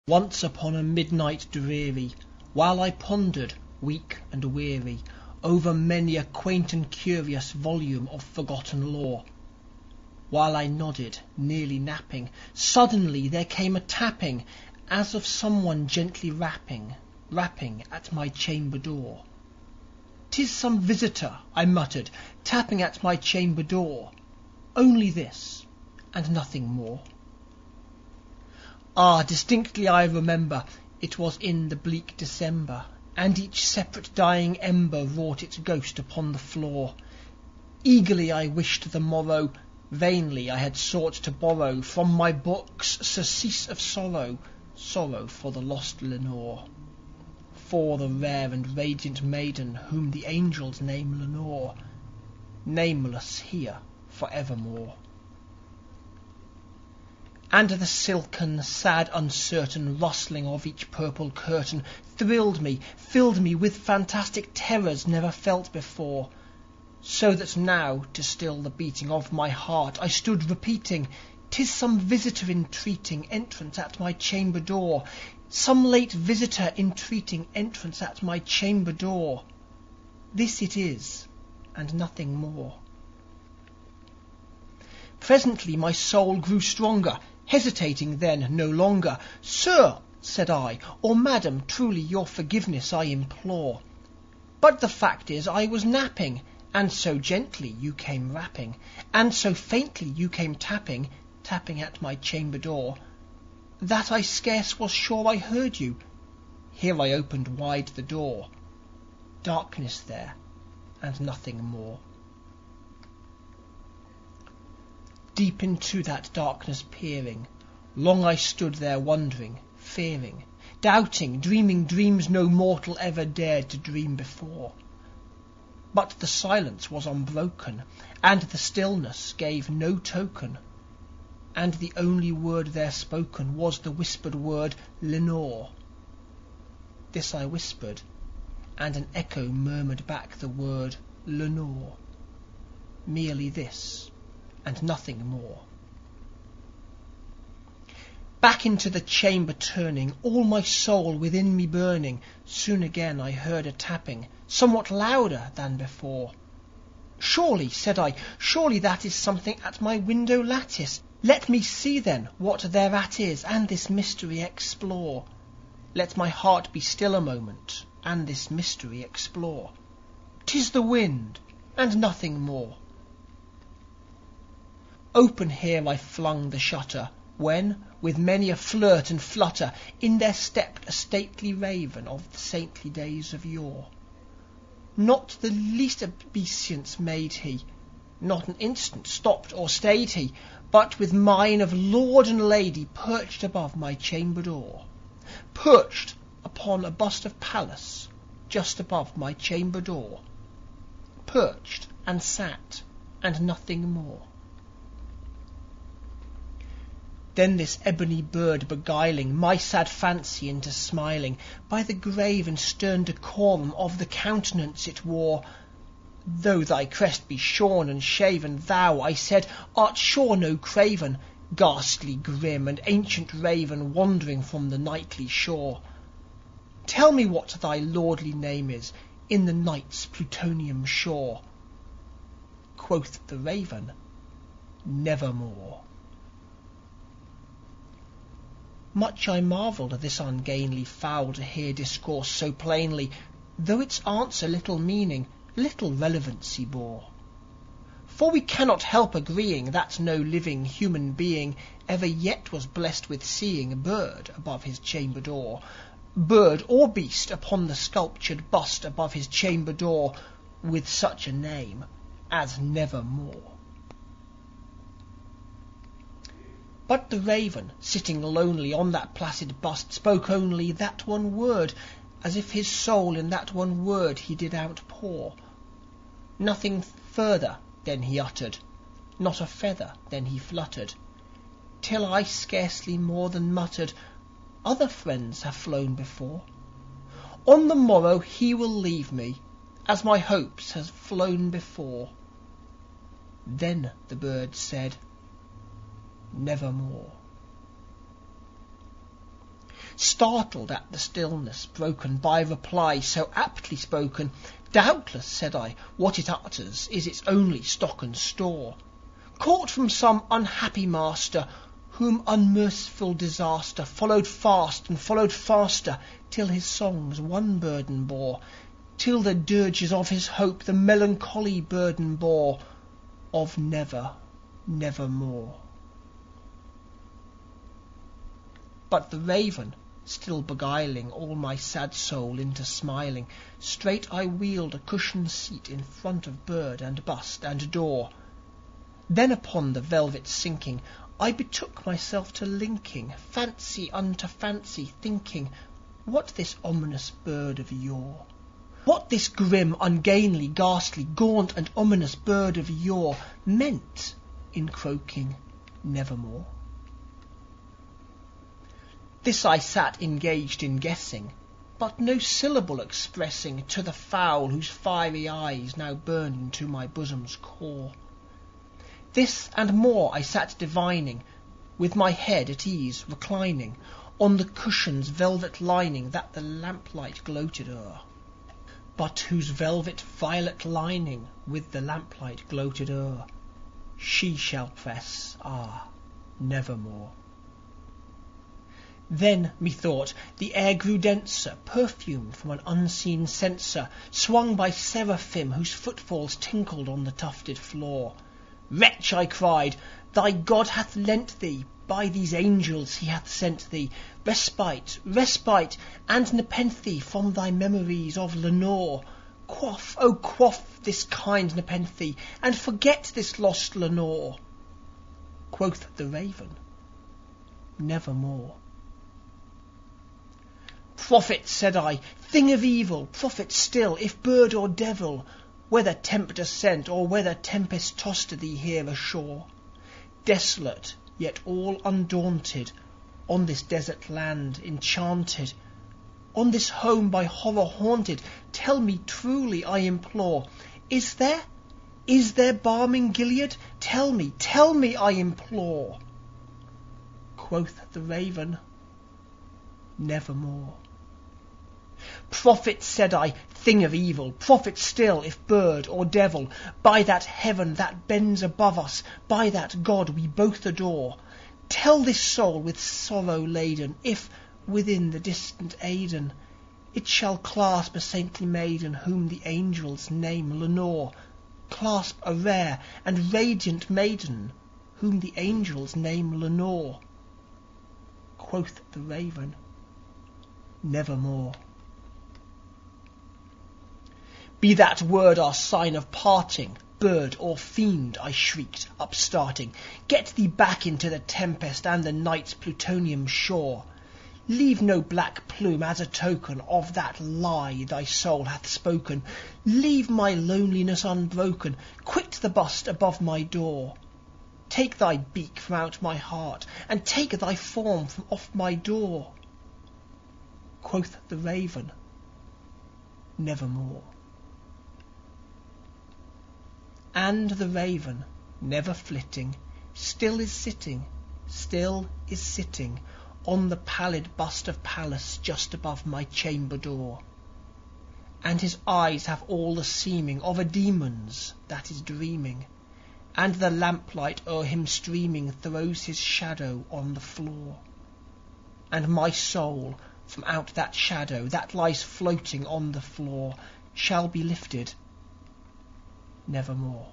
Once upon a midnight dreary, while I pondered, weak and weary, over many a quaint and curious volume of forgotten lore, while I nodded, nearly napping, suddenly there came a tapping, as of someone gently rapping at my chamber door. "'Tis some visitor," I muttered, "tapping at my chamber door. Only this, and nothing more." Ah, distinctly I remember, it was in the bleak December, and each separate dying ember wrought its ghost upon the floor. Eagerly I wished the morrow, vainly I had sought to borrow from my books surcease of sorrow, sorrow for the lost Lenore, for the rare and radiant maiden whom the angels name Lenore, nameless here for evermore. And the silken, sad, uncertain rustling of each purple curtain thrilled me, filled me with fantastic terrors never felt before, so that now, to still the beating of my heart, I stood repeating, "'Tis some visitor entreating entrance at my chamber door, some late visitor entreating entrance at my chamber door. This it is, and nothing more." Presently my soul grew stronger, hesitating then no longer. "Sir," said I, "or madam, truly your forgiveness I implore. But the fact is I was napping, and so gently you came rapping, and so faintly you came tapping at my chamber door, that I scarce was sure I heard you." Here I opened wide the door. Darkness there, and nothing more. Deep into that darkness peering, long I stood there wondering, fearing, doubting, dreaming dreams no mortal ever dared to dream before. But the silence was unbroken, and the stillness gave no token, and the only word there spoken was the whispered word "Lenore." This I whispered, and an echo murmured back the word "Lenore." Merely this, and nothing more. Back into the chamber turning, all my soul within me burning, soon again I heard a tapping, somewhat louder than before. "Surely," said I, "surely that is something at my window lattice. Let me see then what thereat is, and this mystery explore. Let my heart be still a moment, and this mystery explore. 'Tis the wind, and nothing more." Open here I flung the shutter, when, with many a flirt and flutter, in there stepped a stately raven of the saintly days of yore. Not the least obeisance made he, not an instant stopped or stayed he, but with mien of lord and lady perched above my chamber door, perched upon a bust of Pallas just above my chamber door, perched and sat, and nothing more. Then this ebony bird beguiling my sad fancy into smiling, by the grave and stern decorum of the countenance it wore, "Though thy crest be shorn and shaven, thou," I said, "art sure no craven, ghastly, grim, and ancient raven wandering from the nightly shore. Tell me what thy lordly name is in the night's plutonian shore." Quoth the raven, "Nevermore." Much I marvelled this ungainly fowl to hear discourse so plainly, though its answer little meaning, little relevancy bore. For we cannot help agreeing that no living human being ever yet was blessed with seeing bird above his chamber door, bird or beast upon the sculptured bust above his chamber door, with such a name as Nevermore. But the raven, sitting lonely on that placid bust, spoke only that one word, as if his soul in that one word he did outpour. Nothing further then he uttered, not a feather then he fluttered, till I scarcely more than muttered, "Other friends have flown before. On the morrow he will leave me, as my hopes have flown before." Then the bird said, "Nevermore." startled at the stillness broken by reply so aptly spoken. "Doubtless," said I, "what it utters is its only stock and store, caught from some unhappy master, whom unmerciful disaster followed fast and followed faster, till his songs one burden bore, till the dirges of his hope the melancholy burden bore of never, nevermore." But the raven, still beguiling all my sad soul into smiling, straight I wheeled a cushioned seat in front of bird and bust and door. Then upon the velvet sinking, I betook myself to linking fancy unto fancy, thinking what this ominous bird of yore, what this grim, ungainly, ghastly, gaunt and ominous bird of yore meant in croaking nevermore. This I sat engaged in guessing, but no syllable expressing to the fowl whose fiery eyes now burned into my bosom's core. This and more I sat divining, with my head at ease reclining on the cushion's velvet lining that the lamplight gloated o'er, but whose velvet violet lining with the lamplight gloated o'er she shall press, nevermore. Then, methought, the air grew denser, perfumed from an unseen censer, swung by seraphim whose footfalls tinkled on the tufted floor. "Wretch," I cried, "thy God hath lent thee, by these angels he hath sent thee, respite, respite, and nepenthe from thy memories of Lenore. Quaff, oh quaff this kind nepenthe, and forget this lost Lenore." Quoth the raven, "Nevermore." "Prophet," said I, "thing of evil, prophet still, if bird or devil, whether tempter sent or whether tempest tossed thee here ashore, desolate yet all undaunted, on this desert land enchanted, on this home by horror haunted, tell me truly, I implore, is there balm in Gilead? Tell me, I implore." Quoth the raven, "Nevermore." "Prophet," said I, "thing of evil, prophet still, if bird or devil, by that heaven that bends above us, by that God we both adore, tell this soul with sorrow laden, if, within the distant Aidenn, it shall clasp a saintly maiden whom the angels name Lenore, clasp a rare and radiant maiden whom the angels name Lenore." Quoth the raven, "Nevermore." "Be that word our sign of parting, bird or fiend," I shrieked, upstarting, "get thee back into the tempest and the night's plutonium shore. Leave no black plume as a token of that lie thy soul hath spoken. Leave my loneliness unbroken. Quit the bust above my door. Take thy beak from out my heart, and take thy form from off my door." Quoth the raven, "Nevermore." And the raven, never flitting, still is sitting on the pallid bust of Pallas just above my chamber door. And his eyes have all the seeming of a demon's that is dreaming, and the lamplight o'er him streaming throws his shadow on the floor. And my soul from out that shadow that lies floating on the floor shall be lifted nevermore.